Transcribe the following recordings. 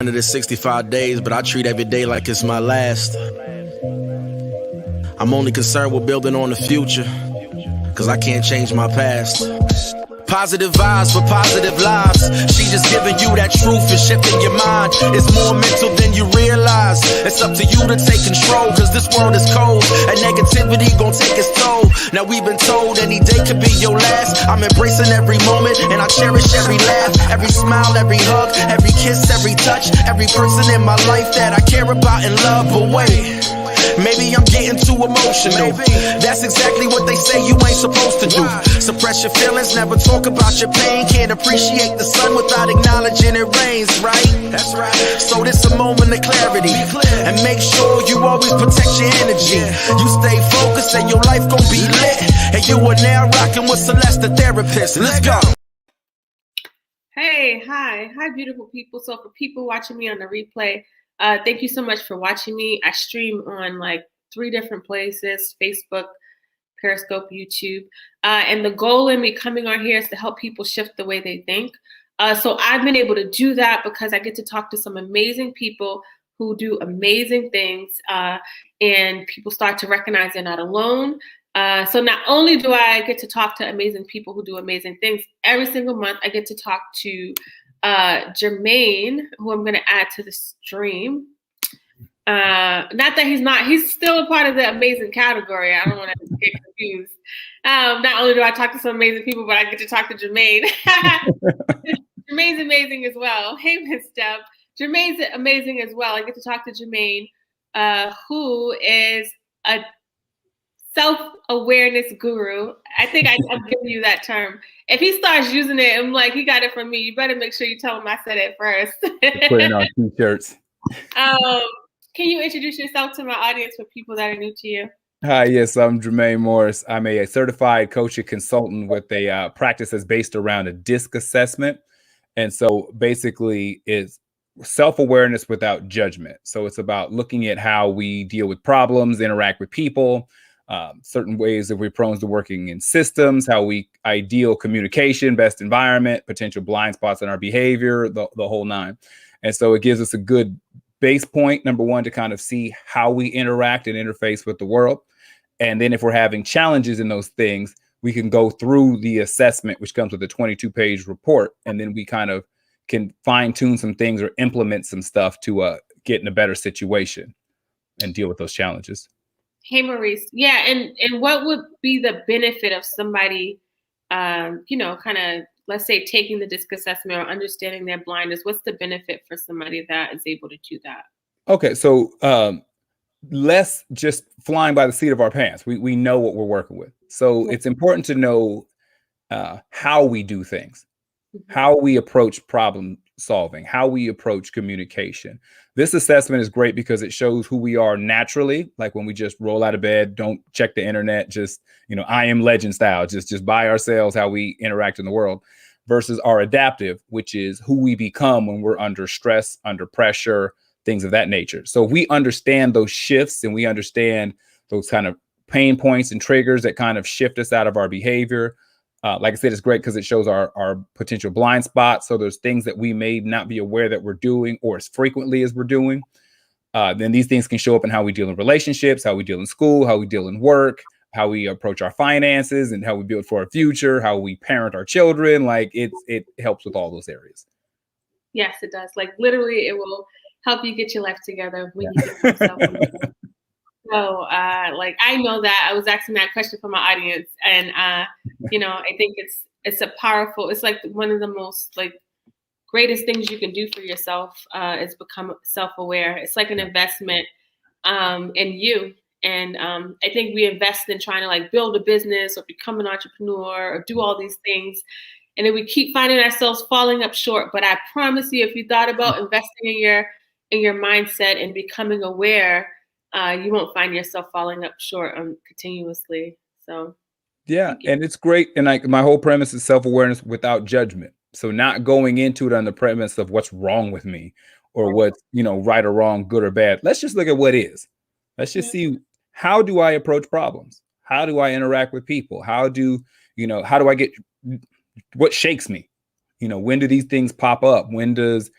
365 days, but I treat every day like it's my last. I'm only concerned with building on the future, cause I can't change my past. Positive vibes for positive lives. She just giving you that truth and shifting your mind. It's more mental than you realize. It's up to you to take control, cause this world is cold and negativity gon' take its toll. Now we've been told any day could be your last. I'm embracing every moment and I cherish every laugh, every smile, every hug, every kiss, every touch, every person in my life that I care about and love. But wait, maybe I'm getting too emotional. That's exactly what they say you ain't supposed to do. Suppress your feelings, never talk about your pain. Can't appreciate the sun without acknowledging it rains, right? That's right. So this a moment of clarity, and make sure you always protect your energy. You stay focused and your life gon' be lit. And you are now rocking with Celeste, the therapist. Let's go. Hey, hi, beautiful people. So for people watching me on the replay, thank you so much for watching me. I stream on like 3 different places: Facebook, Periscope, YouTube. And the goal in me coming on here is to help people shift the way they think. So I've been able to do that because I get to talk to some amazing people who do amazing things, and people start to recognize they're not alone. So not only do I get to talk to amazing people who do amazing things, every single month I get to talk to Jermaine, who I'm going to add to the stream. Not that he's still a part of the amazing category. I don't want to get confused. Not only do I talk to some amazing people, but I get to talk to Jermaine. Jermaine's amazing as well. Hey, Miss Deb. Jermaine's amazing as well. I get to talk to Jermaine, who is a self-awareness guru. I think I'm giving you that term. If he starts using it, I'm like, he got it from me. You better make sure you tell him I said it first. Putting on t-shirts. Can you introduce yourself to my audience for people that are new to you? Hi, yes, I'm Jermaine Morris. I'm a certified coach and consultant with a practice that's based around a D.I.S.C assessment. And so basically it's self-awareness without judgment. So it's about looking at how we deal with problems, interact with people, certain ways that we're prone to working in systems, how we ideal communication, best environment, potential blind spots in our behavior, the whole nine. And so it gives us a good base point, number one, to kind of see how we interact and interface with the world. And then if we're having challenges in those things, we can go through the assessment, which comes with a 22-page report. And then we kind of can fine tune some things or implement some stuff to get in a better situation and deal with those challenges. Hey, Maurice. Yeah. And what would be the benefit of somebody, kind of, let's say, taking the D.I.S.C assessment or understanding their blindness? What's the benefit for somebody that is able to do that? Okay. So less just flying by the seat of our pants. We know what we're working with. So it's important to know how we do things, how we approach problem solving, how we approach communication. This assessment is great because it shows who we are naturally. Like when we just roll out of bed, don't check the internet, just, I am legend style, just by ourselves, how we interact in the world, versus our adaptive, which is who we become when we're under stress, under pressure, things of that nature. So if we understand those shifts and we understand those kind of pain points and triggers that kind of shift us out of our behavior, like I said, it's great because it shows our potential blind spots. So there's things that we may not be aware that we're doing or as frequently as we're doing. Then these things can show up in how we deal in relationships, how we deal in school, how we deal in work, how we approach our finances and how we build for our future, how we parent our children. Like it helps with all those areas. Yes, it does. Like literally, it will help you get your life together when you get yourself. So, I know that I was asking that question for my audience, and I think it's a powerful. It's like one of the most greatest things you can do for yourself is become self-aware. It's like an investment in you, and I think we invest in trying to build a business or become an entrepreneur or do all these things, and then we keep finding ourselves falling up short. But I promise you, if you thought about investing in your mindset and becoming aware, you won't find yourself falling up short continuously. So, yeah, and it's great. And my whole premise is self-awareness without judgment. So not going into it on the premise of what's wrong with me or what's, right or wrong, good or bad. Let's just look at what is. Let's just see, how do I approach problems? How do I interact with people? How do I get, what shakes me? When do these things pop up? When does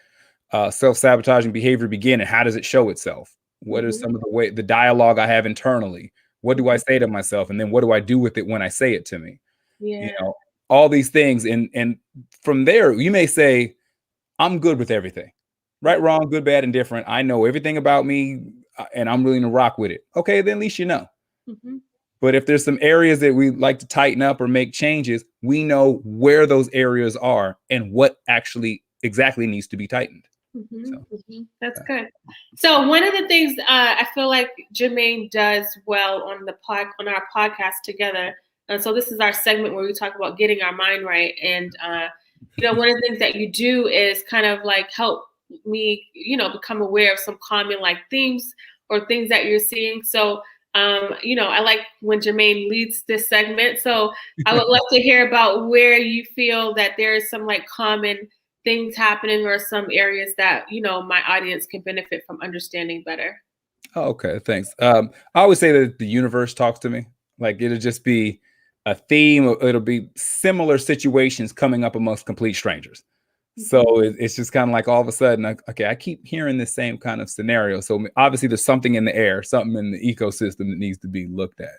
self-sabotaging behavior begin, and how does it show itself? What are some of the dialogue I have internally? What do I say to myself? And then what do I do with it when I say it to me? Yeah. All these things. And from there, you may say, I'm good with everything. Right, wrong, good, bad, and different. I know everything about me, and I'm willing to rock with it. Okay, then at least you know. But if there's some areas that we like to tighten up or make changes, we know where those areas are and what actually exactly needs to be tightened. That's good. So one of the things I feel like Jermaine does well on our podcast together. And so this is our segment where we talk about getting our mind right. And one of the things that you do is kind of like help me, become aware of some common like themes or things that you're seeing. So I like when Jermaine leads this segment. So I would love to hear about where you feel that there is some like common things happening or some areas that, my audience can benefit from understanding better. Oh, okay, thanks. I always say that the universe talks to me. Like it'll just be a theme. It'll be similar situations coming up amongst complete strangers. So it's just kind of like all of a sudden, okay, I keep hearing this same kind of scenario. So obviously there's something in the air, something in the ecosystem that needs to be looked at.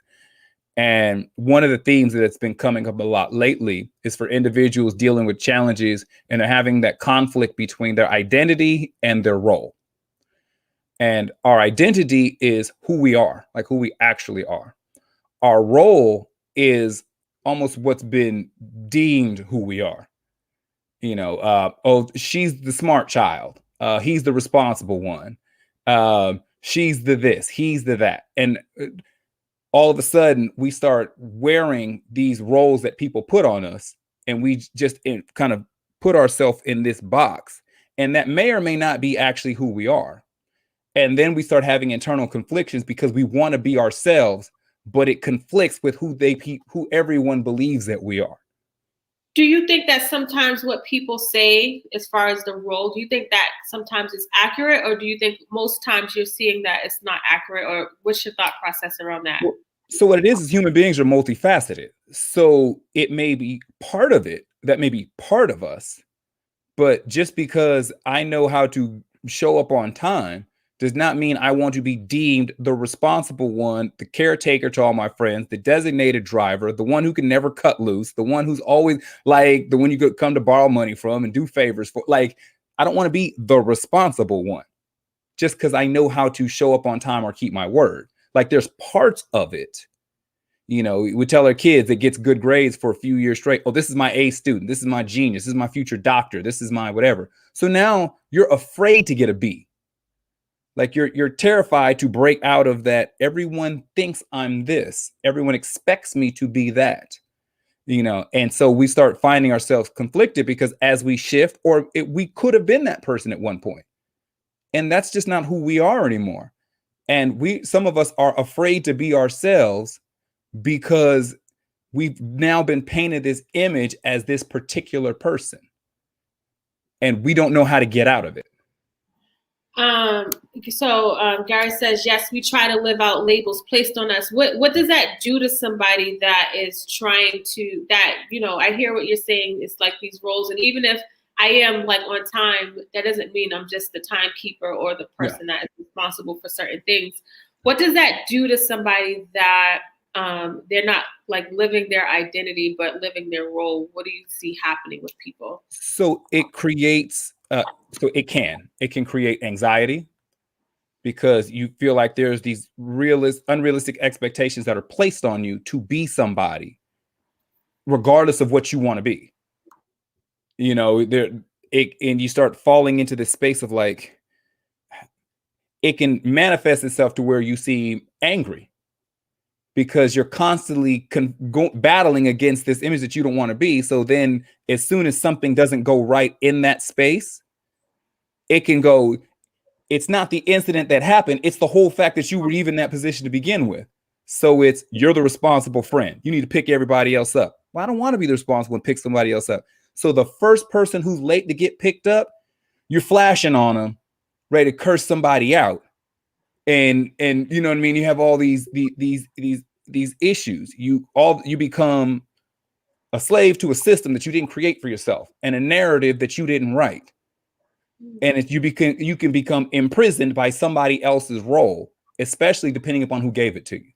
And one of the themes that's been coming up a lot lately is for individuals dealing with challenges and they're having that conflict between their identity and their role. And our identity is who we are, like who we actually are. Our role is almost what's been deemed who we are. She's the smart child. He's the responsible one. She's the this, he's the that. And all of a sudden we start wearing these roles that people put on us, and we just kind of put ourselves in this box, and that may or may not be actually who we are. And then we start having internal conflictions because we want to be ourselves, but it conflicts with who everyone believes that we are. Do you think that sometimes what people say as far as the role, do you think that sometimes it's accurate, or do you think most times you're seeing that it's not accurate, or what's your thought process around that? Well, so what it is human beings are multifaceted. So it may be part of it, that may be part of us, but just because I know how to show up on time does not mean I want to be deemed the responsible one, the caretaker to all my friends, the designated driver, the one who can never cut loose, the one who's always like the one you could come to borrow money from and do favors for. Like, I don't want to be the responsible one just because I know how to show up on time or keep my word. Like, there's parts of it. We tell our kids that gets good grades for a few years straight. Oh, this is my A student. This is my genius. This is my future doctor. This is my whatever. So now you're afraid to get a B. Like you're terrified to break out of that. Everyone thinks I'm this. Everyone expects me to be that, and so we start finding ourselves conflicted because as we shift, we could have been that person at one point, and that's just not who we are anymore. And some of us are afraid to be ourselves because we've now been painted this image as this particular person, and we don't know how to get out of it. Gary says, yes, we try to live out labels placed on us. What does that do to somebody that is trying to, I hear what you're saying. It's like these roles. And even if I am like on time, that doesn't mean I'm just the timekeeper or the person that is responsible for certain things. What does that do to somebody that they're not like living their identity, but living their role? What do you see happening with people? So it creates it can create anxiety because you feel like there's these unrealistic expectations that are placed on you to be somebody, regardless of what you want to be. And you start falling into this space of like, it can manifest itself to where you seem angry because you're constantly battling against this image that you don't want to be. So then as soon as something doesn't go right in that space, it can go, it's not the incident that happened. It's the whole fact that you were even in that position to begin with. So you're the responsible friend. You need to pick everybody else up. Well, I don't want to be the responsible and pick somebody else up. So the first person who's late to get picked up, you're flashing on them, ready to curse somebody out. And you know what I mean? You have all these issues. You become a slave to a system that you didn't create for yourself and a narrative that you didn't write. And if you can become imprisoned by somebody else's role, especially depending upon who gave it to you.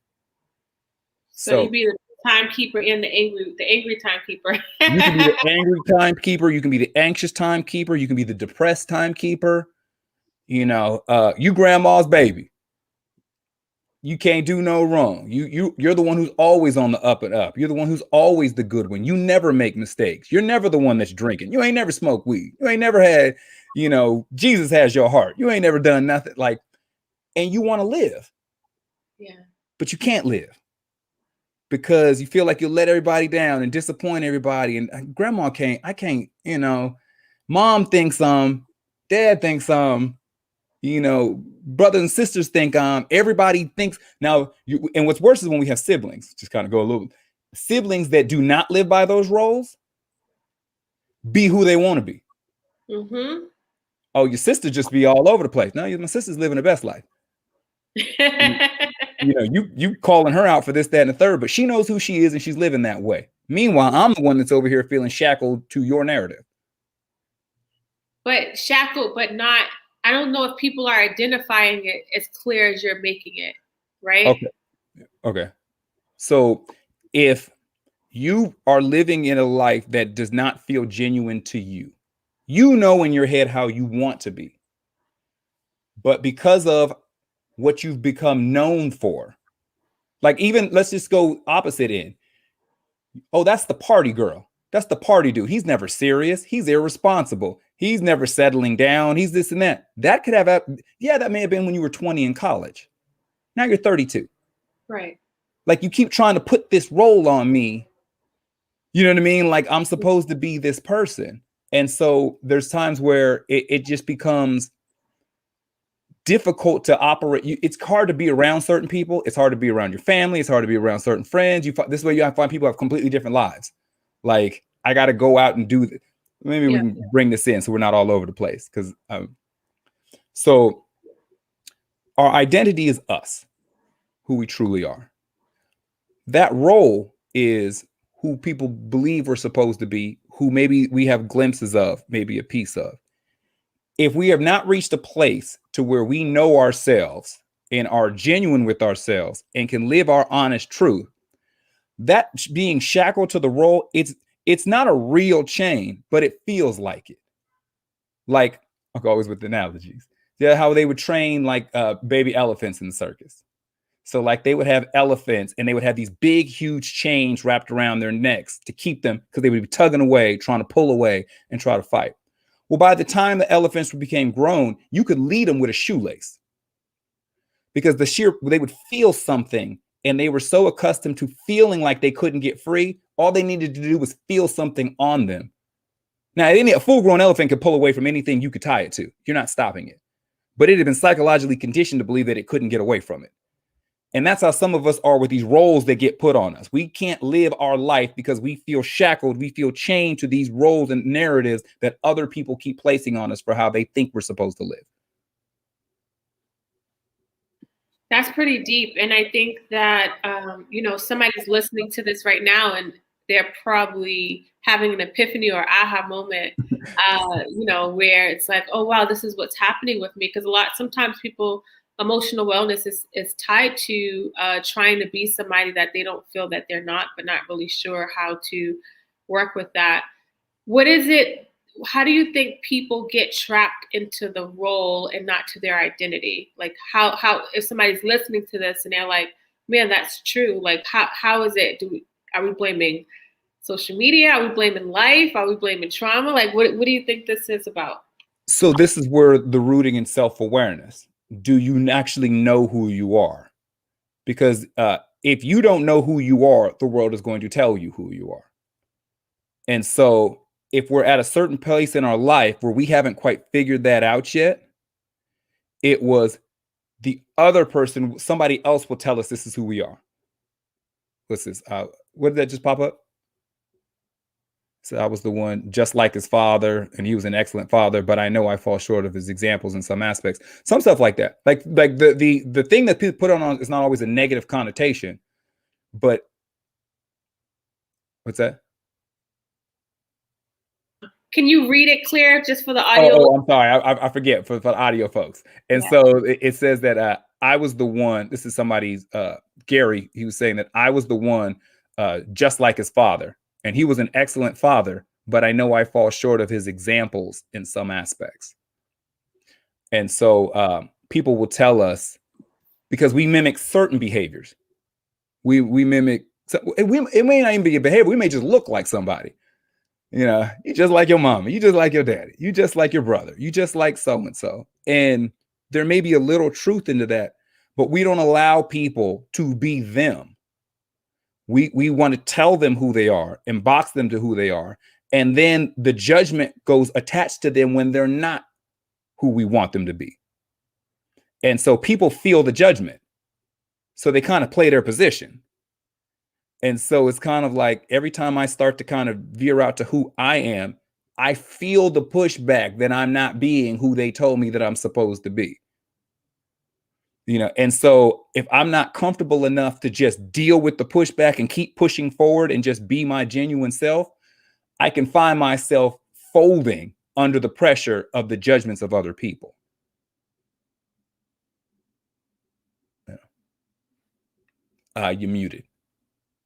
So you be the timekeeper and the angry timekeeper. You can be the angry timekeeper. You can be the anxious timekeeper. You can be the depressed timekeeper. You know, you grandma's baby. You can't do no wrong. You're the one who's always on the up and up. You're the one who's always the good one. You never make mistakes. You're never the one that's drinking. You ain't never smoked weed. You ain't never had, you know, Jesus has your heart. You ain't never done nothing like, and you want to live. Yeah. But you can't live because you feel like you'll let everybody down and disappoint everybody. And grandma can't, I can't, you know, mom thinks dad thinks you know, brothers and sisters think everybody thinks now. And what's worse is when we have siblings, just kind of go a little, siblings that do not live by those roles, be who they want to be. Mm-hmm. Oh, your sister just be all over the place. No, my sister's living the best life. You know, you calling her out for this, that, and the third, but she knows who she is and she's living that way. Meanwhile, I'm the one that's over here feeling shackled to your narrative. But shackled, but not. I don't know if people are identifying it as clear as you're making it, right? Okay. So if you are living in a life that does not feel genuine to you, you know in your head how you want to be. But because of what you've become known for, like even let's just go opposite end. Oh, that's the party girl. That's the party dude. He's never serious. He's irresponsible. He's never settling down. He's this and that. That could have, yeah, that may have been when you were 20 in college. Now you're 32. Right. Like you keep trying to put this role on me. You know what I mean? Like I'm supposed to be this person. And so there's times where it just becomes difficult to operate. It's hard to be around certain people. It's hard to be around your family. It's hard to be around certain friends. This way you find people have completely different lives. Like I got to go out and do this. Maybe we can bring this in so we're not all over the place. Because so our identity is us, who we truly are. That role is who people believe we're supposed to be, who maybe we have glimpses of, maybe a piece of. If we have not reached a place to where we know ourselves and are genuine with ourselves and can live our honest truth, that being shackled to the role, it's not a real chain, but it feels like it. Like, I'm always with the analogies. Yeah, how they would train like baby elephants in the circus. So like they would have elephants and they would have these big, huge chains wrapped around their necks to keep them, because they would be tugging away, trying to pull away and try to fight. Well, by the time the elephants became grown, you could lead them with a shoelace, because they would feel something, and they were so accustomed to feeling like they couldn't get free. All they needed to do was feel something on them. Now, a full-grown elephant could pull away from anything you could tie it to. You're not stopping it. But it had been psychologically conditioned to believe that it couldn't get away from it. And that's how some of us are with these roles that get put on us. We can't live our life because we feel shackled. We feel chained to these roles and narratives that other people keep placing on us for how they think we're supposed to live. That's pretty deep. And I think that, somebody's listening to this right now and they're probably having an epiphany or aha moment, where it's like, oh, wow, this is what's happening with me. Because sometimes people, emotional wellness is tied to trying to be somebody that they don't feel that they're not, but not really sure how to work with that. What is it? How do you think people get trapped into the role and not to their identity? Like how if somebody's listening to this and they're like, man, that's true. Like how is it? Are we blaming social media? Are we blaming life? Are we blaming trauma? Like what do you think this is about? So this is where the rooting in self-awareness. Do you actually know who you are? Because if you don't know who you are, the world is going to tell you who you are. And so if we're at a certain place in our life where we haven't quite figured that out yet, it was the other person, somebody else will tell us this is who we are. What's this? What did that just pop up? So I was the one just like his father, and he was an excellent father, but I know I fall short of his examples in some aspects. Some stuff like that. Like the thing that people put on is not always a negative connotation, but what's that? Can you read it clear just for the audio? Oh, I'm sorry. I forget for the audio folks. And Yeah. so it says that I was the one. This is somebody's Gary. He was saying that I was the one just like his father. And he was an excellent father, but I know I fall short of his examples in some aspects. And so people will tell us, because we mimic certain behaviors. We mimic, it may not even be a behavior. We may just look like somebody. You know, you just like your mama, you just like your daddy, you just like your brother, you just like so-and-so. And there may be a little truth into that, but we don't allow people to be them. We want to tell them who they are and box them to who they are. And then the judgment goes attached to them when they're not who we want them to be. And so people feel the judgment. So they kind of play their position. And so it's kind of like every time I start to kind of veer out to who I am, I feel the pushback that I'm not being who they told me that I'm supposed to be. You know, and so if I'm not comfortable enough to just deal with the pushback and keep pushing forward and just be my genuine self, I can find myself folding under the pressure of the judgments of other people. You're muted.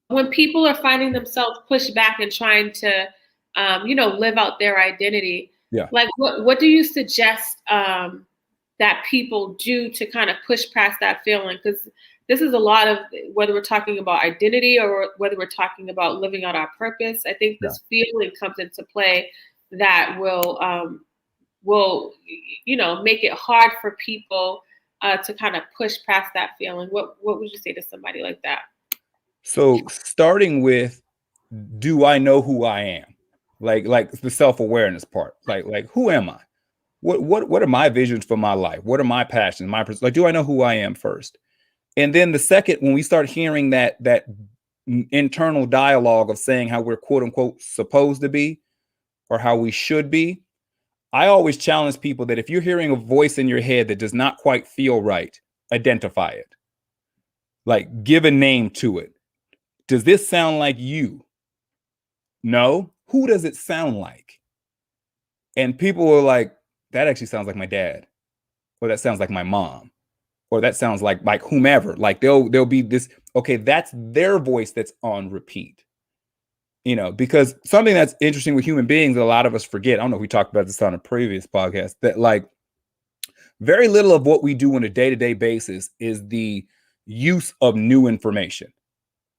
When people are finding themselves pushed back and trying to, live out their identity, like what do you suggest that people do to kind of push past that feeling? Because this is a lot of, whether we're talking about identity or whether we're talking about living out our purpose, I think this feeling comes into play that will make it hard for people to kind of push past that feeling. What would you say to somebody like that? So starting with, do I know who I am? Like the self-awareness part. Like who am I? What are my visions for my life? What are my passions? Like, do I know who I am first? And then the second, when we start hearing that internal dialogue of saying how we're quote unquote supposed to be or how we should be, I always challenge people that if you're hearing a voice in your head that does not quite feel right, identify it. Like, give a name to it. Does this sound like you? No. Who does it sound like? And people are like, that actually sounds like my dad, or that sounds like my mom, or that sounds like whomever. Like there'll be this, okay, that's their voice that's on repeat. You know, because something that's interesting with human beings that a lot of us forget, I don't know if we talked about this on a previous podcast, that like very little of what we do on a day-to-day basis is the use of new information.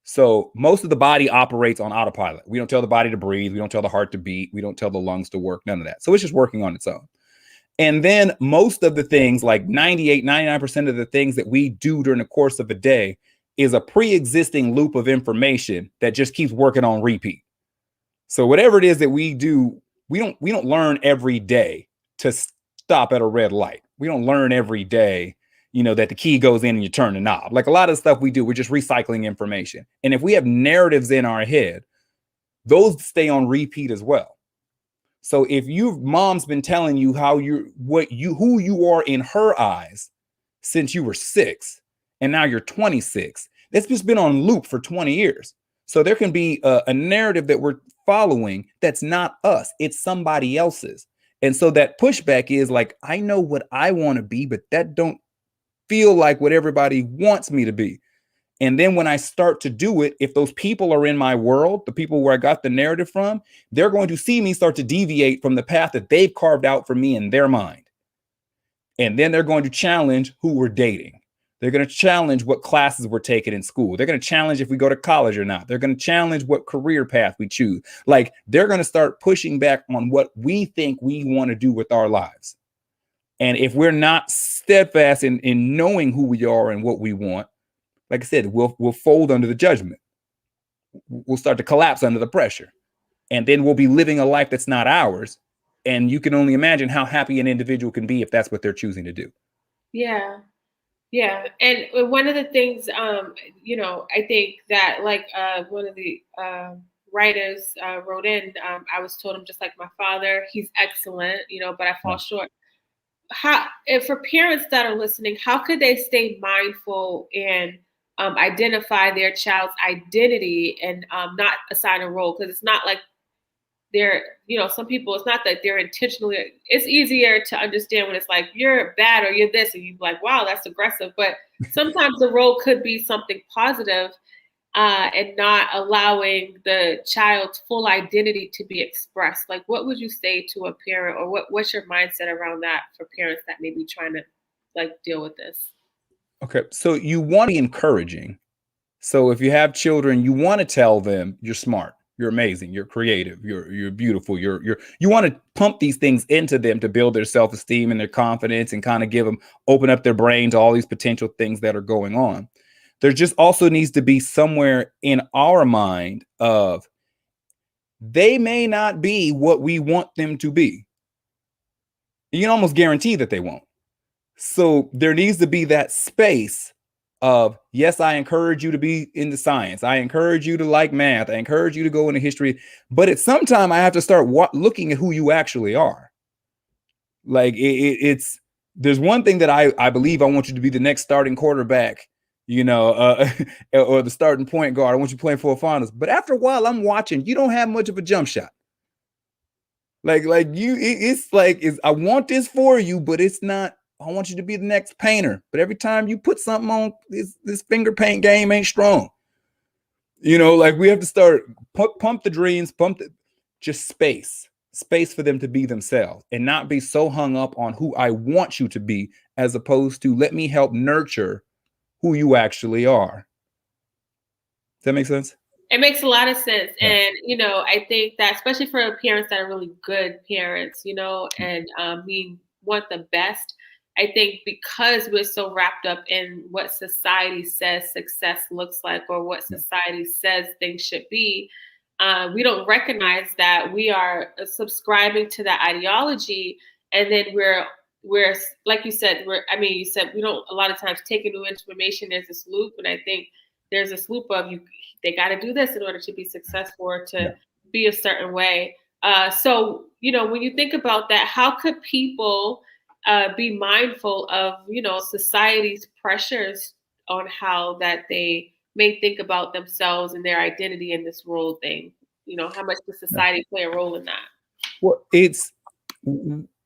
So most of the body operates on autopilot. We don't tell the body to breathe. We don't tell the heart to beat. We don't tell the lungs to work, none of that. So it's just working on its own. And then most of the things, like 98, 99% of the things that we do during the course of a day is a pre-existing loop of information that just keeps working on repeat. So whatever it is that we do, we don't learn every day to stop at a red light. We don't learn every day, that the key goes in and you turn the knob. Like a lot of stuff we do, we're just recycling information. And if we have narratives in our head, those stay on repeat as well. So if mom's been telling you who you are in her eyes since you were 6, and now you're 26, that's just been on loop for 20 years. So there can be a narrative that we're following that's not us, it's somebody else's. And so that pushback is like, I know what I want to be, but that don't feel like what everybody wants me to be. And then when I start to do it, if those people are in my world, the people where I got the narrative from, they're going to see me start to deviate from the path that they've carved out for me in their mind. And then they're going to challenge who we're dating. They're going to challenge what classes we're taking in school. They're going to challenge if we go to college or not. They're going to challenge what career path we choose. Like they're going to start pushing back on what we think we want to do with our lives. And if we're not steadfast in knowing who we are and what we want, like I said, we'll fold under the judgment. We'll start to collapse under the pressure. And then we'll be living a life that's not ours. And you can only imagine how happy an individual can be if that's what they're choosing to do. Yeah. Yeah. And one of the things, I think that like one of the writers wrote in, I was told I'm just like my father. He's excellent, but I fall short. For parents that are listening, how could they stay mindful and identify their child's identity and not assign a role? Because it's not like they're, some people, it's not that they're intentionally, it's easier to understand when it's like, you're bad or you're this, and you're like, wow, that's aggressive. But sometimes the role could be something positive, and not allowing the child's full identity to be expressed. Like, what would you say to a parent, or what's your mindset around that for parents that may be trying to like deal with this? Okay. So you want to be encouraging. So if you have children, you want to tell them you're smart, you're amazing, you're creative, you're beautiful, you want to pump these things into them to build their self-esteem and their confidence, and kind of open up their brain to all these potential things that are going on. There just also needs to be somewhere in our mind of, they may not be what we want them to be. You can almost guarantee that they won't. So there needs to be that space of, yes, I encourage you to be into science. I encourage you to like math. I encourage you to go into history. But at some time, I have to start looking at who you actually are. Like there's one thing that I believe, I want you to be the next starting quarterback, or the starting point guard. I want you playing for a finals. But after a while, I'm watching, you don't have much of a jump shot. I want this for you, but it's not. I want you to be the next painter. But every time you put something on, this finger paint game ain't strong. We have to start pump the dreams, just space for them to be themselves, and not be so hung up on who I want you to be, as opposed to, let me help nurture who you actually are. Does that make sense? It makes a lot of sense. Yeah. And, I think that especially for parents that are really good parents, and want the best, I think because we're so wrapped up in what society says success looks like, or what society says things should be, we don't recognize that we are subscribing to that ideology. And then we're like you said, you said we don't a lot of times take in new information. There's this loop. And I think there's this loop of they got to do this in order to be successful, or to be a certain way. So, when you think about that, how could people be mindful of, society's pressures on how that they may think about themselves and their identity in this role thing? How much does society play a role in that? Well, it's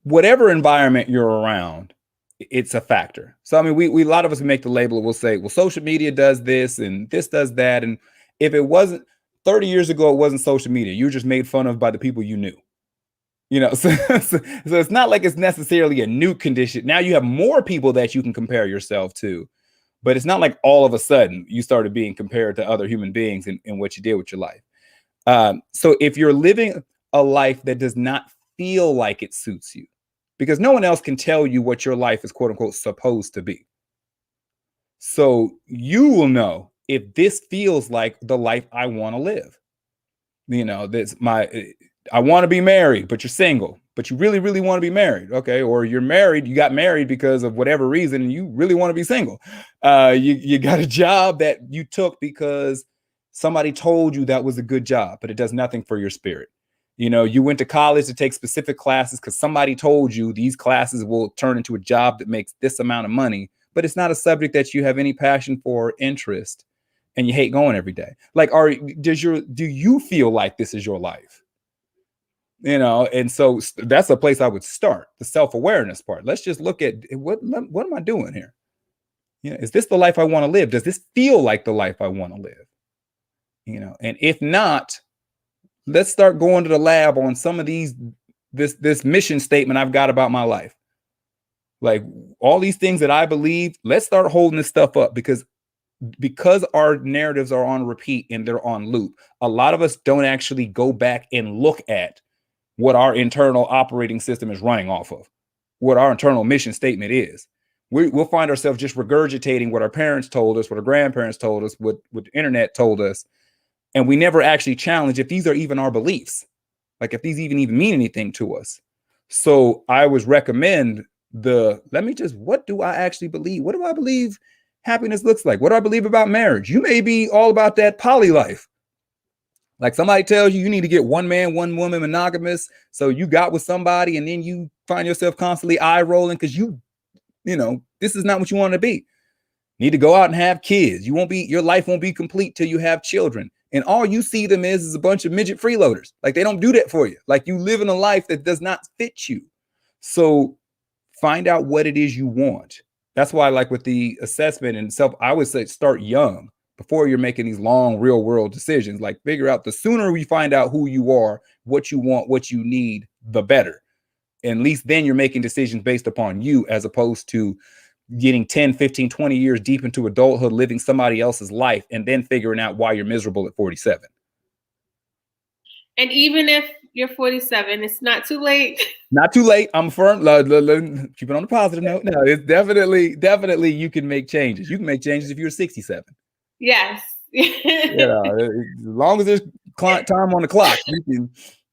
whatever environment you're around, it's a factor. So, we a lot of us make the label, we'll say, well, social media does this and this does that. And if it wasn't 30 years ago, it wasn't social media. You were just made fun of by the people you knew. So it's not like it's necessarily a new condition. Now you have more people that you can compare yourself to, but it's not like all of a sudden you started being compared to other human beings in what you did with your life. So if you're living a life that does not feel like it suits you, because no one else can tell you what your life is, quote unquote, supposed to be. So you will know if this feels like the life I want to live. I want to be married, but you're single, but you really, really want to be married. Okay. Or you're married, you got married because of whatever reason, and you really want to be single. You got a job that you took because somebody told you that was a good job, but it does nothing for your spirit. You went to college to take specific classes because somebody told you these classes will turn into a job that makes this amount of money, but it's not a subject that you have any passion for or interest, and you hate going every day. Like, do you feel like this is your life? And so that's a place I would start, the self-awareness part. Let's just look at what am I doing here? Is this the life I want to live? Does this feel like the life I want to live? And if not, let's start going to the lab on some of this mission statement I've got about my life. Like all these things that I believe, let's start holding this stuff up, because our narratives are on repeat and they're on loop. A lot of us don't actually go back and look at what our internal operating system is running off of, what our internal mission statement is. We'll find ourselves just regurgitating what our parents told us, what our grandparents told us, what the internet told us. And we never actually challenge if these are even our beliefs, like if these even mean anything to us. So I would recommend what do I actually believe? What do I believe happiness looks like? What do I believe about marriage? You may be all about that poly life. Like somebody tells you need to get one man, one woman, monogamous. So you got with somebody and then you find yourself constantly eye rolling because this is not what you want to be. Need to go out and have kids. Your life won't be complete till you have children. And all you see them is a bunch of midget freeloaders. Like, they don't do that for you. Like, you live in a life that does not fit you. So find out what it is you want. That's why, like with the assessment and self, I would say start young before you're making these long real world decisions. Like, figure out, the sooner we find out who you are, what you want, what you need, the better. And at least then you're making decisions based upon you, as opposed to getting 10, 15, 20 years deep into adulthood, living somebody else's life, and then figuring out why you're miserable at 47. And even if you're 47, it's not too late. Not too late. I'm firm. Keep it on the positive note. No, it's definitely you can make changes. You can make changes if you're 67. Yes. As long as there's time on the clock,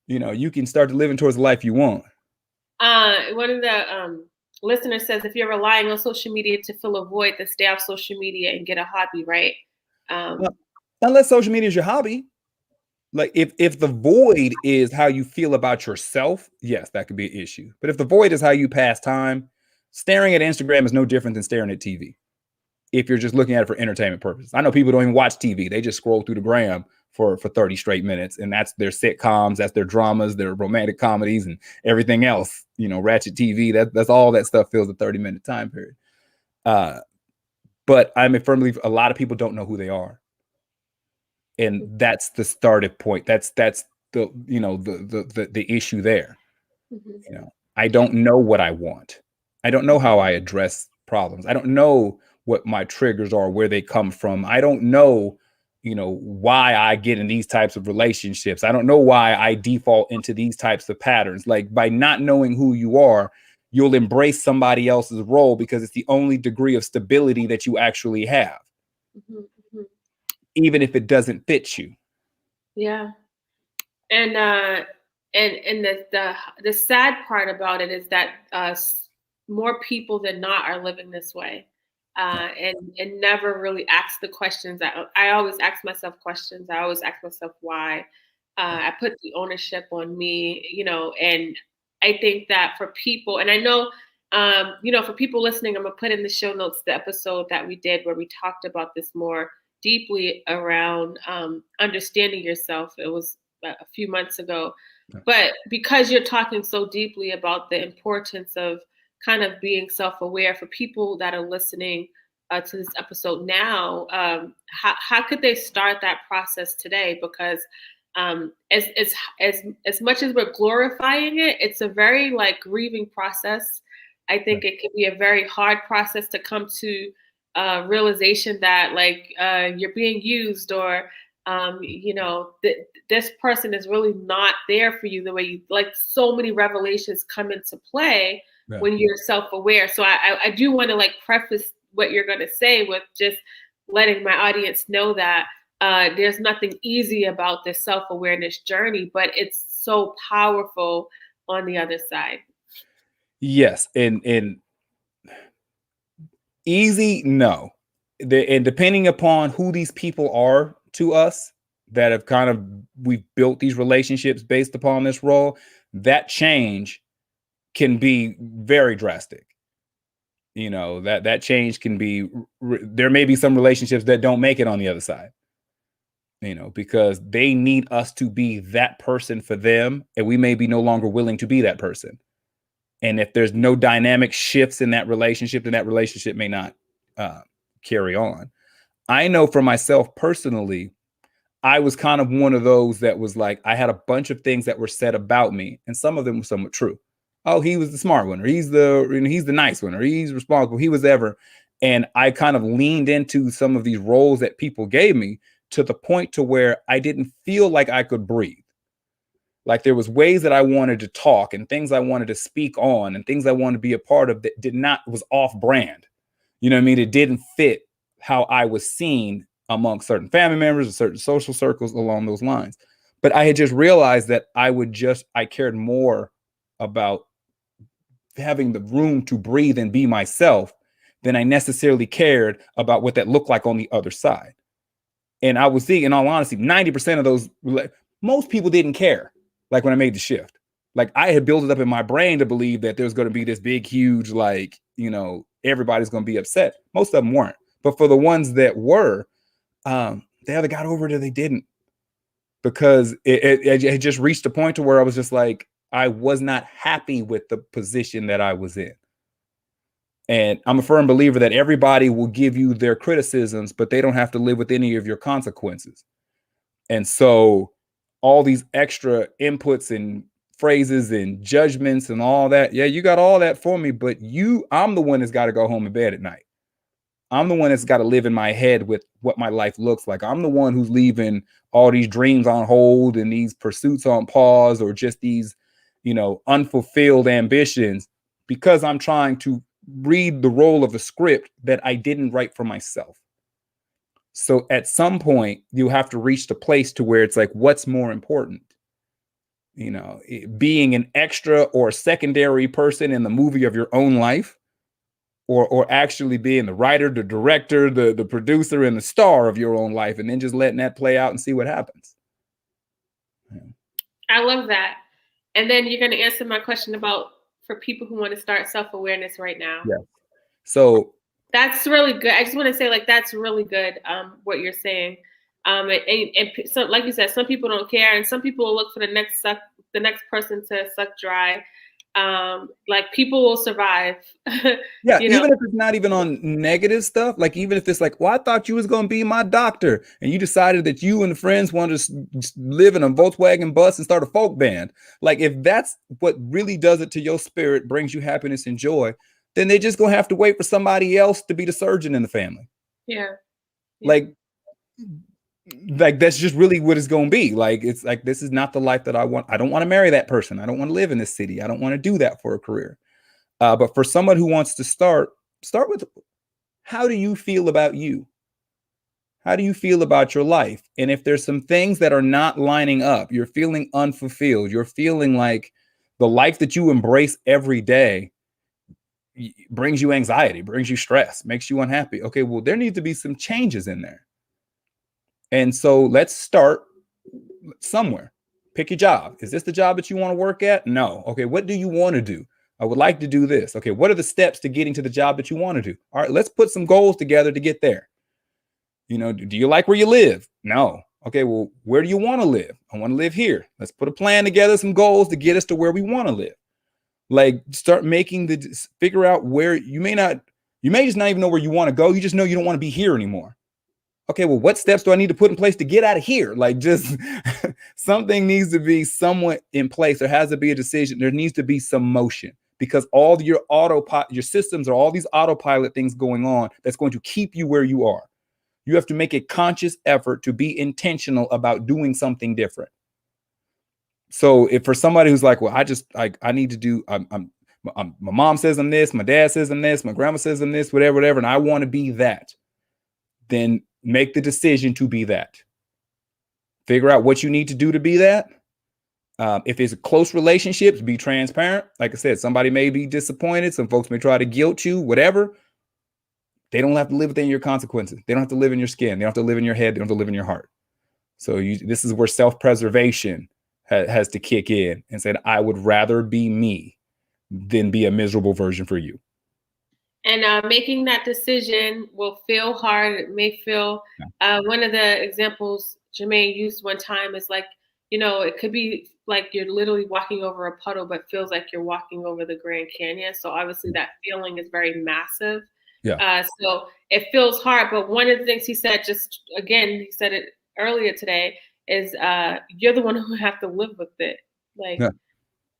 you can start to living towards the life you want. One of the listener says, if you're relying on social media to fill a void, then stay off social media and get a hobby, right? Unless social media is your hobby. Like, if the void is how you feel about yourself, yes, that could be an issue. But if the void is how you pass time, staring at Instagram is no different than staring at TV. If you're just looking at it for entertainment purposes. I know people don't even watch TV. They just scroll through the gram for 30 straight minutes. And that's their sitcoms, that's their dramas, their romantic comedies, and everything else. Ratchet TV, that's all that stuff fills a 30-minute time period. But I'm a firm believer, a lot of people don't know who they are. And that's the starting point. That's the the issue there. Mm-hmm. I don't know what I want. I don't know how I address problems. I don't know what my triggers are, where they come from. I don't know, why I get in these types of relationships. I don't know why I default into these types of patterns. Like, by not knowing who you are, you'll embrace somebody else's role because it's the only degree of stability that you actually have. Mm-hmm. Mm-hmm. Even if it doesn't fit you. Yeah. And the sad part about it is that more people than not are living this way, and never really ask the questions. I always ask myself questions. I always ask myself why. I put the ownership on me, and I think that for people, and I know, for people listening, I'm gonna put in the show notes the episode that we did where we talked about this more deeply around understanding yourself. It was a few months ago, but because you're talking so deeply about the importance of kind of being self-aware, for people that are listening to this episode now, how could they start that process today? Because as much as we're glorifying it, it's a very grieving process. I think it can be a very hard process to come to realization that you're being used, or this person is really not there for you the way you like. So many revelations come into play when you're self-aware. So I do want to preface what you're going to say with just letting my audience know that there's nothing easy about this self-awareness journey, but it's so powerful on the other side. Yes, and easy, no. And depending upon who these people are to us that have we've built these relationships based upon this role, that change can be very drastic. That change can be, there may be some relationships that don't make it on the other side, because they need us to be that person for them, and we may be no longer willing to be that person. And if there's no dynamic shifts in that relationship, then that relationship may not carry on. I know for myself personally, I was kind of one of those that was I had a bunch of things that were said about me, and some of them were somewhat true. Oh, he was the smart one, or he's the nice one, or he's responsible, he was ever. And I kind of leaned into some of these roles that people gave me to the point to where I didn't feel like I could breathe. Like, there was ways that I wanted to talk and things I wanted to speak on and things I wanted to be a part of that was off brand. You know what I mean? It didn't fit how I was seen among certain family members or certain social circles along those lines. But I had just realized that I cared more about having the room to breathe and be myself than I necessarily cared about what that looked like on the other side. And I was seeing, in all honesty, 90% of those, most people didn't care. Like, when I made the shift, I had built it up in my brain to believe that there's going to be this big, huge, everybody's going to be upset. Most of them weren't. But for the ones that were, they either got over it or they didn't. because it just reached a point to where I was just like, I was not happy with the position that I was in. And I'm a firm believer that everybody will give you their criticisms, but they don't have to live with any of your consequences. And so all these extra inputs and phrases and judgments and all that, yeah, you got all that for me, but I'm the one that's got to go home to bed at night. I'm the one that's got to live in my head with what my life looks like. I'm the one who's leaving all these dreams on hold and these pursuits on pause, or just these, unfulfilled ambitions, because I'm trying to read the role of a script that I didn't write for myself. So at some point you have to reach the place to where it's like, what's more important? Being an extra or secondary person in the movie of your own life, or actually being the writer, the director, the producer, and the star of your own life, and then just letting that play out and see what happens. Yeah. I love that. And then you're going to answer my question about for people who want to start self-awareness right now. Yeah. So that's really good. I just want to say, like, that's really good. What you're saying. And so, like you said, some people don't care, and some people will look for the next person to suck dry. Like, people will survive. Yeah, even if it's not even on negative stuff, like even if it's like, well, I thought you was going to be my doctor, and you decided that you and the friends wanted to live in a Volkswagen bus and start a folk band. Like, if that's what really does it to your spirit, brings you happiness and joy, then they're just going to have to wait for somebody else to be the surgeon in the family. Yeah. Like that's just really what it's going to be. Like, it's like, this is not the life that I want. I don't want to marry that person. I don't want to live in this city. I don't want to do that for a career. But for someone who wants to start with, how do you feel about you? How do you feel about your life? And if there's some things that are not lining up, you're feeling unfulfilled, you're feeling like the life that you embrace every day brings you anxiety, brings you stress, makes you unhappy. Okay, well, there needs to be some changes in there. And so let's start somewhere. Pick your job. Is this the job that you want to work at? No. Okay, what do you want to do? I would like to do this. Okay, what are the steps to getting to the job that you want to do? All right, let's put some goals together to get there. Do you like where you live? No. Okay, well, where do you want to live? I want to live here. Let's put a plan together, some goals to get us to where we want to live. Like, start figure out where you may just not even know where you want to go. You just know you don't want to be here anymore. Okay, well, what steps do I need to put in place to get out of here? Like, just something needs to be somewhat in place. There has to be a decision. There needs to be some motion, because all your systems are all these autopilot things going on that's going to keep you where you are. You have to make a conscious effort to be intentional about doing something different. So if for somebody who's like, well, I need to do, my mom says I'm this, my dad says I'm this, my grandma says I'm this, whatever, and I want to be that, then make the decision to be that. Figure out what you need to do to be that. If it's close relationships, be transparent. Like I said, somebody may be disappointed. Some folks may try to guilt you, whatever. They don't have to live within your consequences. They don't have to live in your skin. They don't have to live in your head. They don't have to live in your heart. So this is where self-preservation has to kick in and say, I would rather be me than be a miserable version for you. And making that decision will feel hard. It may feel, one of the examples Jermaine used one time is like, it could be like you're literally walking over a puddle, but feels like you're walking over the Grand Canyon. So obviously that feeling is very massive. Yeah. So it feels hard. But one of the things he said, he said it earlier today, is you're the one who have to live with it. Like, yeah.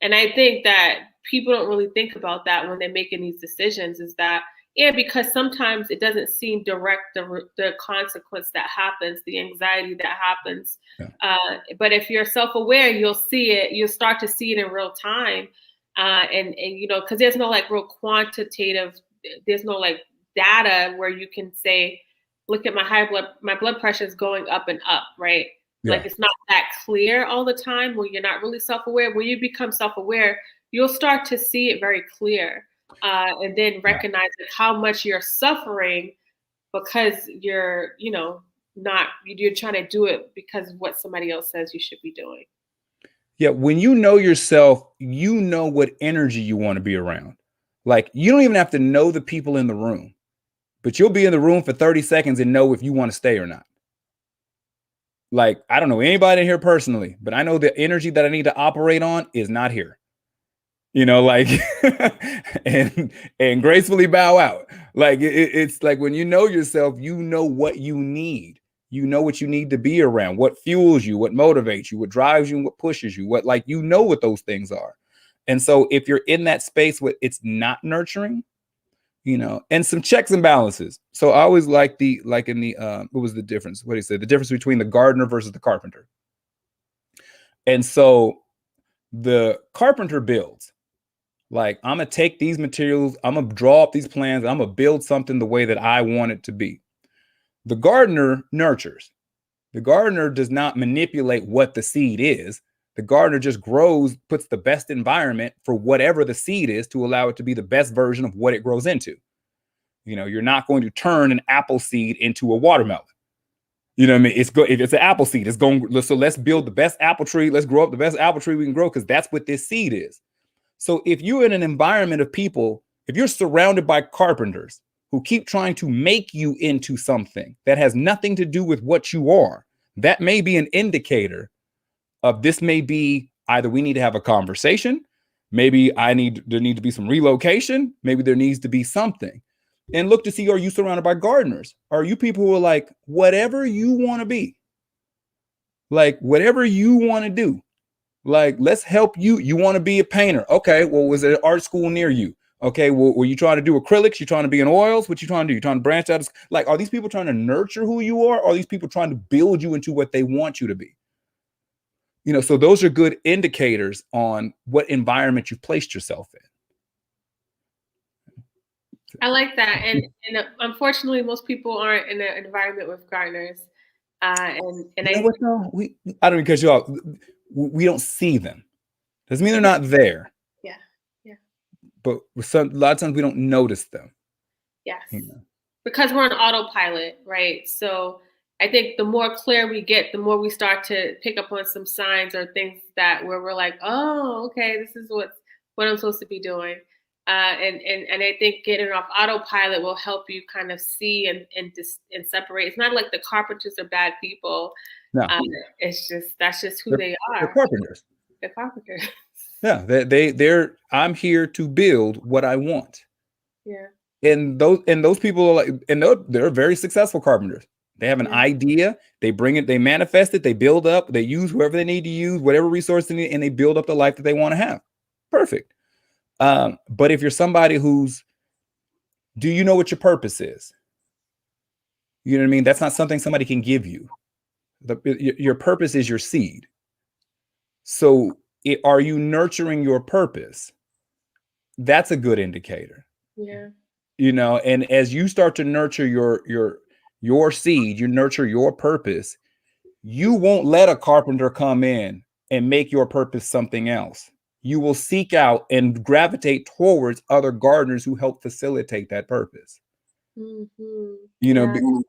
And I think that people don't really think about that when they're making these decisions, is that, because sometimes it doesn't seem direct, the consequence that happens, the anxiety that happens. Yeah. But if you're self-aware, you'll see it, you'll start to see it in real time. And because there's no like real quantitative, there's no like data where you can say, look at my blood pressure is going up and up, right? Yeah. Like, it's not that clear all the time when you're not really self-aware. When you become self-aware, you'll start to see it very clear, and then recognize how much you're suffering because you're trying to do it because of what somebody else says you should be doing. Yeah, when you know yourself, you know what energy you want to be around. Like, you don't even have to know the people in the room, but you'll be in the room for 30 seconds and know if you want to stay or not. Like, I don't know anybody in here personally, but I know the energy that I need to operate on is not here. You know, like, and gracefully bow out. Like, it's like when you know yourself, you know what you need. You know what you need to be around, what fuels you, what motivates you, what drives you, what pushes you, what, like, you know what those things are. And so if you're in that space where it's not nurturing, you know, and some checks and balances. So I always like like in the, what was the difference? What do you say? The difference between the gardener versus the carpenter. And so the carpenter builds. Like, I'm going to take these materials, I'm going to draw up these plans, I'm going to build something the way that I want it to be. The gardener nurtures. The gardener does not manipulate what the seed is. The gardener just grows, puts the best environment for whatever the seed is to allow it to be the best version of what it grows into. You know, you're not going to turn an apple seed into a watermelon. You know what I mean? If it's an apple seed, it's going, so let's build the best apple tree. Let's grow up the best apple tree we can grow, because that's what this seed is. So if you're in an environment of people, if you're surrounded by carpenters who keep trying to make you into something that has nothing to do with what you are, that may be an indicator of this. May be either we need to have a conversation, maybe there need to be some relocation, maybe there needs to be something. And look to see, are you surrounded by gardeners? Are you people who are like, whatever you want to be, like whatever you want to do, like, let's help you. You want to be a painter. Okay. Well, was it an art school near you? Okay. Well, were you trying to do acrylics? You trying to be in oils? What you trying to do? You trying to branch out? Like, are these people trying to nurture who you are? Or are these people trying to build you into what they want you to be? You know, so those are good indicators on what environment you've placed yourself in. I like that. And unfortunately, most people aren't in an environment with gardeners. And you know what, though? I don't mean to cut you off. We don't see them. Doesn't mean they're not there. Yeah. Yeah. But a lot of times we don't notice them. Yes. You know? Because we're on autopilot, right? So I think the more clear we get, the more we start to pick up on some signs or things that where we're like, oh, okay, this is what I'm supposed to be doing. And I think getting off autopilot will help you kind of see and separate. It's not like the carpenters are bad people. No, it's just that's just who they are. They're carpenters. They're carpenters. Yeah, they're. I'm here to build what I want. Yeah. And those people are like, and they're very successful carpenters. They have an idea, they bring it, they manifest it, they build up, they use whoever they need to use, whatever resource they need, and they build up the life that they want to have. Perfect. But if you're somebody do you know what your purpose is? You know what I mean? That's not something somebody can give you. Your purpose is your seed. So are you nurturing your purpose? That's a good indicator. Yeah. You know, and as you start to nurture your seed, you nurture your purpose, you won't let a carpenter come in and make your purpose something else. You will seek out and gravitate towards other gardeners who help facilitate that purpose. Mm-hmm. You know,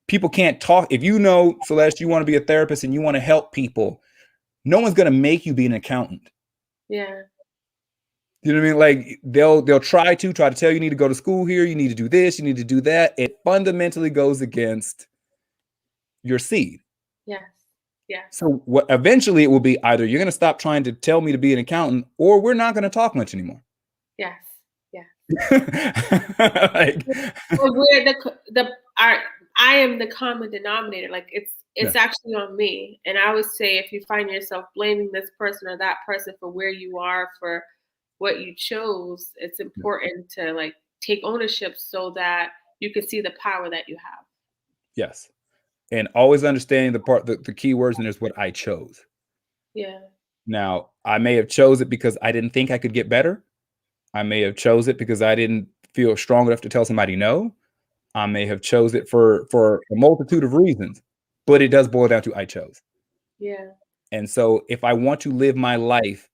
people can't talk. If you know, Celeste, you want to be a therapist and you want to help people, no one's going to make you be an accountant. Yeah. You know what I mean? Like they'll try to tell you need to go to school here. You need to do this. You need to do that. It fundamentally goes against your seed. Yes. Yeah. So what eventually it will be either you're going to stop trying to tell me to be an accountant, or we're not going to talk much anymore. Yes. Yeah. Like, I am the common denominator. Like it's actually on me. And I always say, if you find yourself blaming this person or that person for where you are, for what you chose, it's important to like take ownership so that you can see the power that you have. Yes. And always understanding the key words in there is what I chose. Yeah. Now, I may have chose it because I didn't think I could get better. I may have chose it because I didn't feel strong enough to tell somebody no. I may have chose it for a multitude of reasons, but it does boil down to I chose. Yeah. And so if I want to live my life,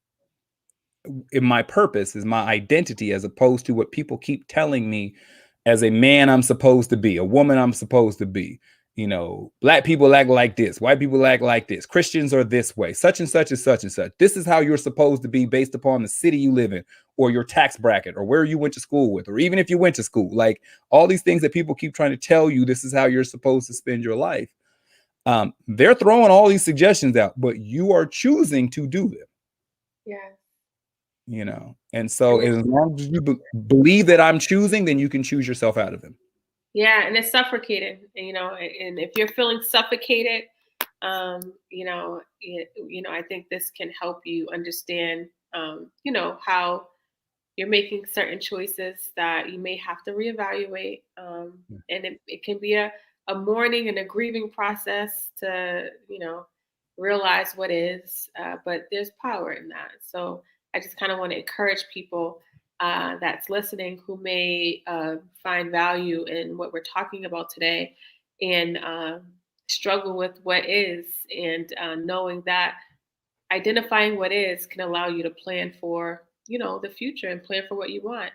in my purpose is my identity, as opposed to what people keep telling me as a man I'm supposed to be, a woman I'm supposed to be. You know, black people act like this, white people act like this, Christians are this way, such and such is such and such. This is how you're supposed to be based upon the city you live in, or your tax bracket, or where you went to school with, or even if you went to school. Like all these things that people keep trying to tell you, this is how you're supposed to spend your life. They're throwing all these suggestions out, but you are choosing to do them. Yeah. You know, and so as long as you believe that I'm choosing, then you can choose yourself out of them. Yeah, and it's suffocating, you know, and if you're feeling suffocated, you know, I think this can help you understand, you know, how you're making certain choices that you may have to reevaluate. And it can be a mourning and a grieving process to, you know, realize what is, but there's power in that. So I just kind of want to encourage people that's listening who may find value in what we're talking about today and struggle with what is, and knowing that identifying what is can allow you to plan for, you know, the future and plan for what you want.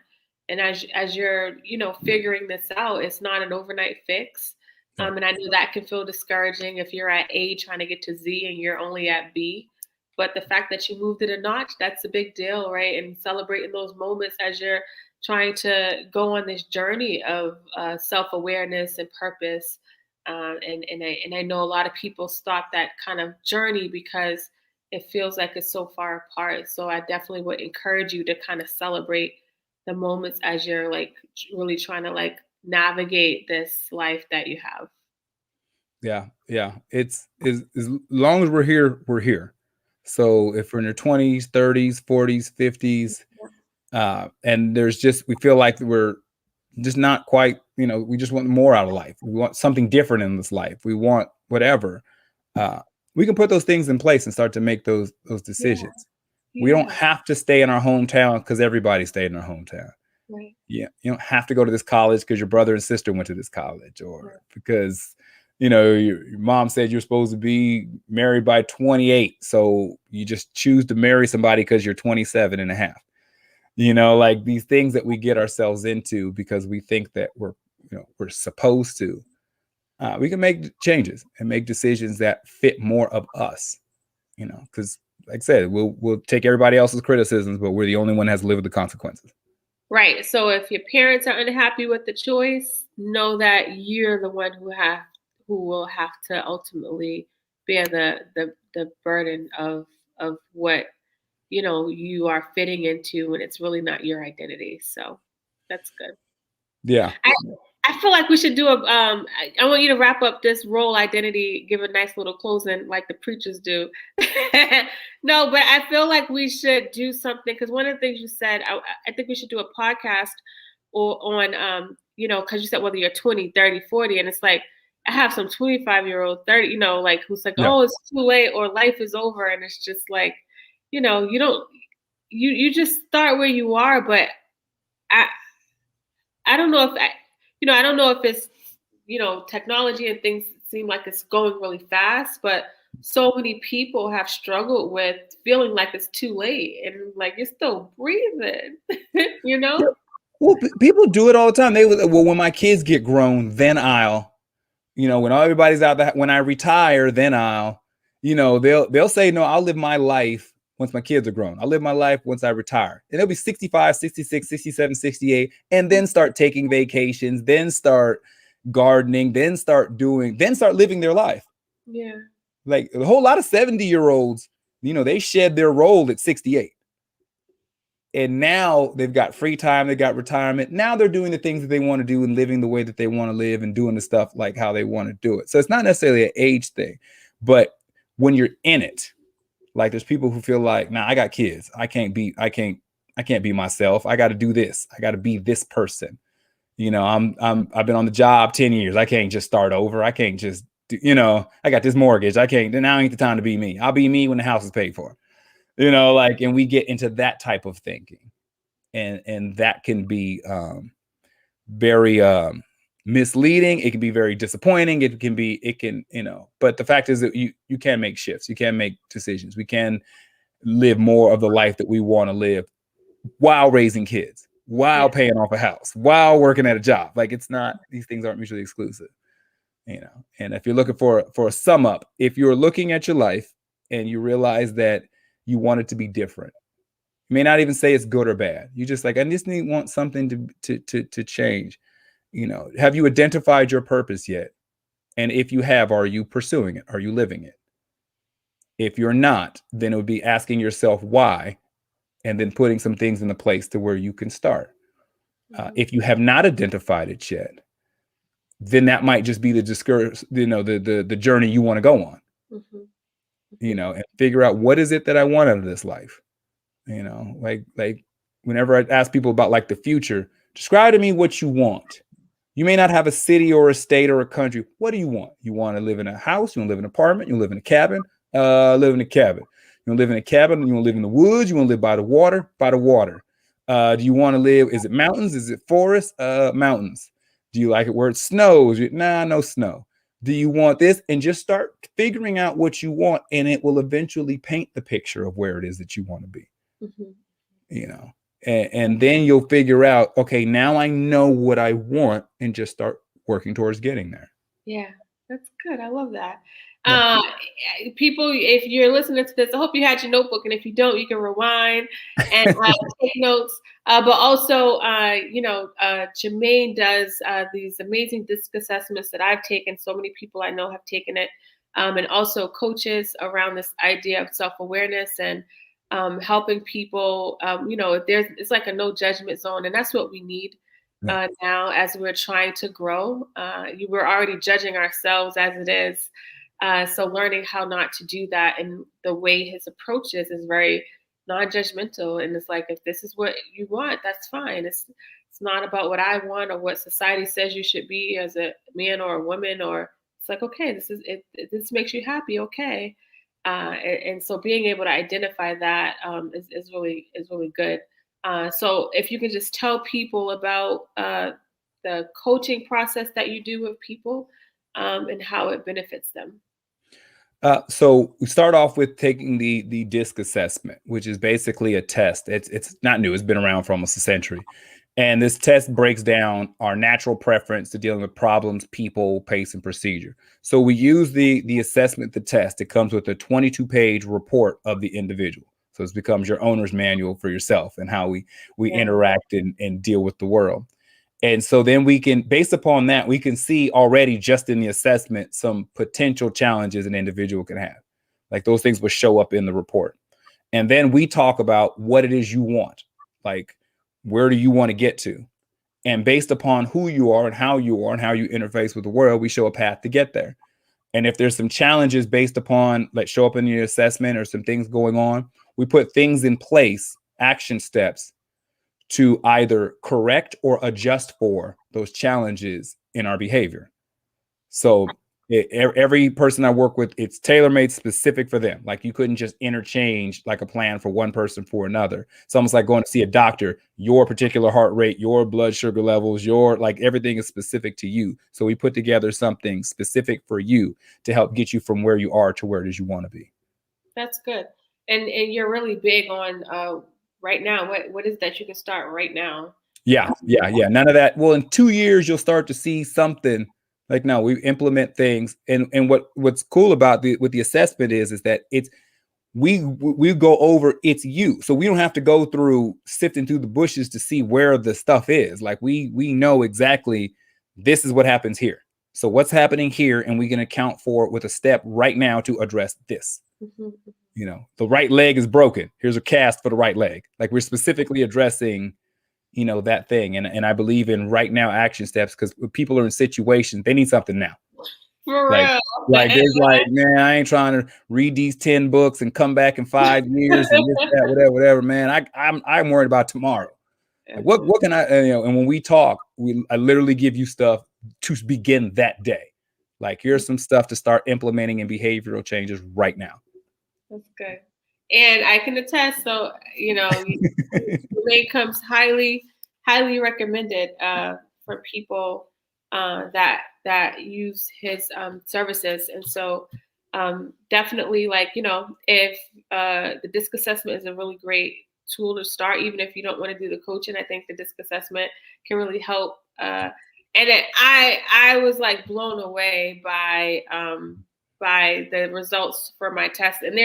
And as you're, you know, figuring this out, it's not an overnight fix. And I know that can feel discouraging if you're at A trying to get to Z and you're only at B. But the fact that you moved it a notch, that's a big deal, right? And celebrating those moments as you're trying to go on this journey of self-awareness and purpose. And I know a lot of people stop that kind of journey because it feels like it's so far apart. So I definitely would encourage you to kind of celebrate the moments as you're like really trying to like navigate this life that you have. Yeah. It's as long as we're here, we're here. So if we're in our 20s, 30s, 40s, 50s, and we feel like we're just not quite, you know, we just want more out of life. We want something different in this life. We want whatever. We can put those things in place and start to make those decisions. We don't have to stay in our hometown because everybody stayed in our hometown. Right. Yeah. You don't have to go to this college because your brother and sister went to this college, or because, you know, your mom said you're supposed to be married by 28. So you just choose to marry somebody because you're 27 and a half. You know, like these things that we get ourselves into because we think that we're supposed to. We can make changes and make decisions that fit more of us, you know, because like I said, we'll take everybody else's criticisms, but we're the only one that has to live with the consequences. Right. So if your parents are unhappy with the choice, know that you're the one who will have to ultimately bear the burden of what, you know, you are fitting into when it's really not your identity. So that's good. Yeah. I feel like we should do I want you to wrap up this role identity, give a nice little closing like the preachers do. No, but I feel like we should do something because one of the things you said, I think we should do a podcast or on, you know, because you said whether you're 20, 30, 40, and it's like, I have some 25-year-old, 30, you know, like who's like, oh, it's too late or life is over. And it's just like, you know, you just start where you are, but I don't know if I don't know if it's, you know, technology and things seem like it's going really fast, but so many people have struggled with feeling like it's too late and like you're still breathing, you know? Yeah. Well, people do it all the time. When my kids get grown, then you know, when everybody's out there, when I retire, then you know, they'll say, no, I'll live my life once my kids are grown. I'll live my life once I retire. And they'll be 65, 66, 67, 68, and then start taking vacations, then start gardening, then start living their life. Yeah. Like a whole lot of 70-year-olds, you know, they shed their role at 68. And now they've got free time, they got retirement. Now they're doing the things that they want to do and living the way that they want to live and doing the stuff like how they want to do it. So it's not necessarily an age thing, but when you're in it, like there's people who feel like, nah, I got kids. I can't be myself. I got to do this. I got to be this person. You know, I've been on the job 10 years. I can't just start over. I can't just do, you know, I got this mortgage. Now ain't the time to be me. I'll be me when the house is paid for. You know, like, and we get into that type of thinking, and that can be very misleading. It can be very disappointing. It can, you know, but the fact is that you can make shifts. You can make decisions. We can live more of the life that we want to live while raising kids, while paying off a house, while working at a job. Like these things aren't mutually exclusive, you know. And if you're looking for a sum up, if you're looking at your life and you realize that you want it to be different. You may not even say it's good or bad. You just like, I just want something to change. You know, have you identified your purpose yet? And if you have, are you pursuing it? Are you living it? If you're not, then it would be asking yourself why, and then putting some things into place to where you can start. If you have not identified it yet, then that might just be the the journey you want to go on, and figure out what is it that I want out of this life. Like whenever I ask people about like the future, describe to me what you want. You may not have a city or a state or a country. What do you want? You want to live in a house? You want to live in an apartment? You want to live in a cabin? Live in a cabin. You want to live in a cabin? You want to live in the woods? You want to live by the water? By the water. Do you want to live? Is it mountains? Is it forests? Mountains. Do you like it where it snows? Nah, no snow. Do you want this? And just start figuring out what you want, and it will eventually paint the picture of where it is that you want to be. And then you'll figure out, okay, now I know what I want, and just start working towards getting there. Yeah, that's good. I love that. People, if you're listening to this, I hope you had your notebook, and if you don't, you can rewind and take notes. But also, Jermaine does these amazing DISC assessments that I've taken. So many people I know have taken it, and also coaches around this idea of self-awareness and helping people. It's like a no judgment zone, and that's what we need. Now, as we're trying to grow, we're already judging ourselves as it is. So learning how not to do that, and the way his approach is very non-judgmental. And it's like, if this is what you want, that's fine. It's not about what I want or what society says you should be as a man or a woman. Or it's like, okay, this is it. This makes you happy, okay. And so being able to identify that is really good. So if you can just tell people about the coaching process that you do with people and how it benefits them. So we start off with taking the DISC assessment, which is basically a test. It's not new. It's been around for almost a century. And this test breaks down our natural preference to dealing with problems, people, pace, and procedure. So we use the assessment, the test. It comes with a 22-page report of the individual. So it becomes your owner's manual for yourself and how we interact and deal with the world. And so then we can, based upon that, we can see already just in the assessment some potential challenges an individual can have. Like those things will show up in the report. And then we talk about what it is you want. Like, where do you want to get to? And based upon who you are and how you interface with the world, we show a path to get there. And if there's some challenges based upon, like, show up in your assessment or some things going on, we put things in place, action steps, to either correct or adjust for those challenges in our behavior. So every person I work with, it's tailor-made specific for them. Like, you couldn't just interchange like a plan for one person for another. It's almost like going to see a doctor. Your particular heart rate, your blood sugar levels, everything is specific to you. So we put together something specific for you to help get you from where you are to where it is you want to be. That's good. And you're really big on right now. What is that you can start right now? Yeah. None of that. Well, in 2 years, you'll start to see something. Like, no, we implement things. And what's cool about with the assessment is that we go over it's you. So we don't have to go through sifting through the bushes to see where the stuff is. Like, we know exactly this is what happens here. So what's happening here, and we can account for it with a step right now to address this. The right leg is broken. Here's a cast for the right leg. Like, we're specifically addressing that thing. And I believe in right now action steps, because people are in situations, they need something now. For like, real. Like, there's like, man, I ain't trying to read these 10 books and come back in 5 years and this, that, whatever, man. I'm worried about tomorrow. Like, what can I, and when we talk, I literally give you stuff to begin that day. Like, here's some stuff to start implementing in behavioral changes right now. That's good. And I can attest. So, Jermaine comes highly recommended for people that use his services. And so definitely, if the DISC assessment is a really great tool to start, even if you don't want to do the coaching, I think the DISC assessment can really help. And I was like blown away by the results for my test. And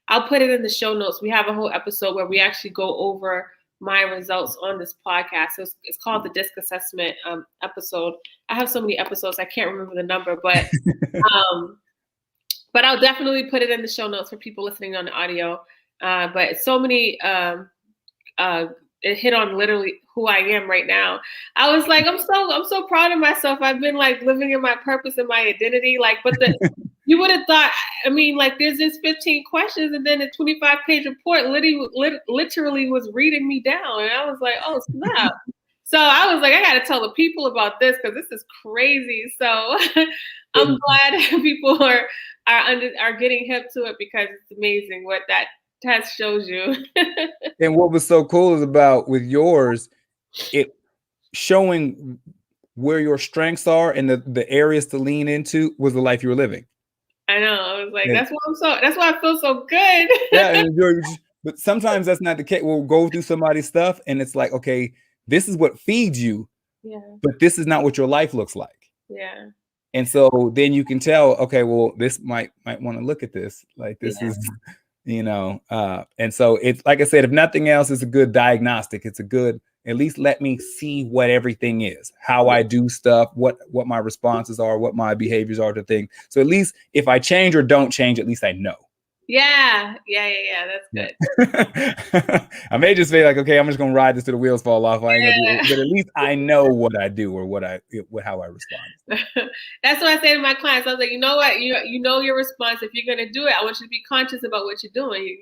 I'll put it in the show notes. We have a whole episode where we actually go over my results on this podcast. So it's called the DISC assessment episode. I have so many episodes, I can't remember the number, but I'll definitely put it in the show notes for people listening on the audio. But so many, it hit on literally who I am right now. I was like, I'm so proud of myself. I've been like living in my purpose and my identity. Like, but you would have thought, I mean, like there's this 15 questions and then a 25-page report literally was reading me down. And I was like, oh snap. So I was like, I got to tell the people about this because this is crazy. So I'm glad people are getting hip to it because it's amazing what that test shows you. And what was so cool is about with yours, it showing where your strengths are and the areas to lean into was the life you were living. I know. I was like, that's why I feel so good. Yeah, but sometimes that's not the case. We'll go through somebody's stuff and it's like, okay, this is what feeds you, but this is not what your life looks like. Yeah. And so then you can tell, okay, well, this might want to look at this. Like this is, and so it's like I said, if nothing else, it's a good diagnostic. It's a good, at least let me see what everything is, how I do stuff, what my responses are, what my behaviors are to things. So at least if I change or don't change, at least I know. Yeah. That's good. I may just say like, okay, I'm just gonna ride this till the wheels fall off. I ain't gonna do it, but at least I know what I do or how I respond. That's what I say to my clients. I was like, you know what, you know your response. If you're gonna do it, I want you to be conscious about what you're doing.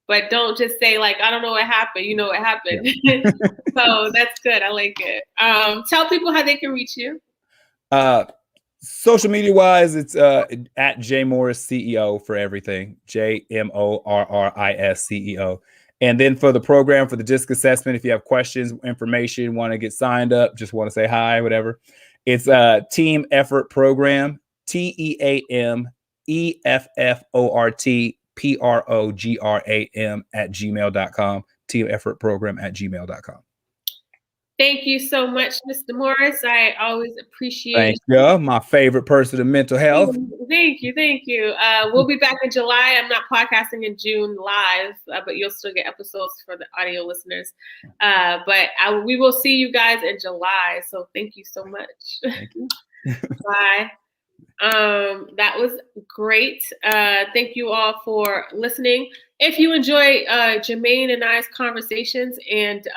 But don't just say like, I don't know what happened. You know what happened. Yeah. So that's good. I like it. Tell people how they can reach you. Social media wise, it's at J Morris CEO for everything. JMORRIS CEO. And then for the program, for the DISC assessment, if you have questions, information, want to get signed up, just want to say hi, whatever. It's Team Effort Program, TEAM EFFORTPROGRAM at gmail.com. Teameffortprogram@gmail.com. Thank you so much, Mr. Morris. I always appreciate Thank you. My favorite person of mental health. Thank you. We'll be back in July. I'm not podcasting in June live, but you'll still get episodes for the audio listeners. But we will see you guys in July. So thank you so much. Thank you. Bye. That was great. Thank you all for listening. If you enjoy Jermaine and I's conversations and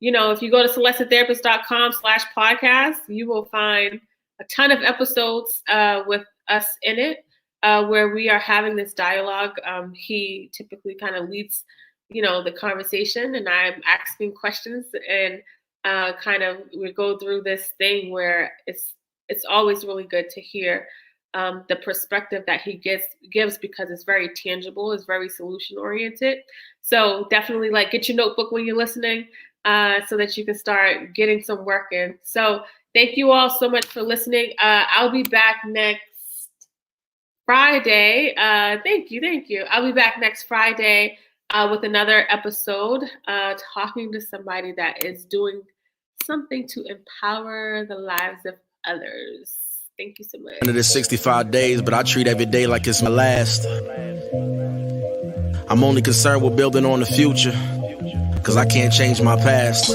if you go to celestetherapist.com/podcast, you will find a ton of episodes with us in it where we are having this dialogue. He typically kind of leads, the conversation, and I'm asking questions and we go through this thing where it's always really good to hear the perspective that he gives because it's very tangible, it's very solution oriented. So definitely get your notebook when you're listening. So that you can start getting some work in. So thank you all so much for listening. I'll be back next Friday. Thank you. I'll be back next Friday with another episode, talking to somebody that is doing something to empower the lives of others. Thank you so much. It is 65 days, but I treat every day like it's my last. I'm only concerned with building on the future, cause I can't change my past.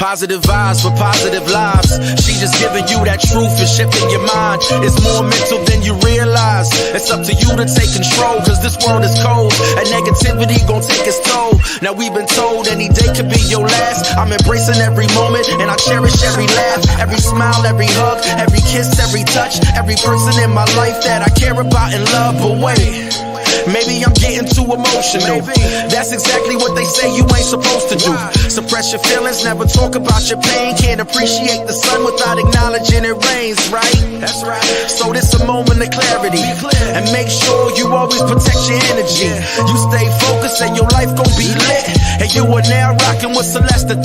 Positive vibes for positive lives. She just giving you that truth and shifting your mind. It's more mental than you realize. It's up to you to take control, cause this world is cold and negativity gon' take its toll. Now we've been told any day could be your last. I'm embracing every moment and I cherish every laugh, every smile, every hug, every kiss, every touch, every person in my life that I care about and love. But wait, maybe I'm getting too emotional. That's exactly what they say you ain't supposed to do. Suppress your feelings, never talk about your pain. Can't appreciate the sun without acknowledging it rains, right? That's right. So this a moment of clarity. And make sure you always protect your energy. You stay focused and your life gon' be lit. And you are now rocking with Celeste, the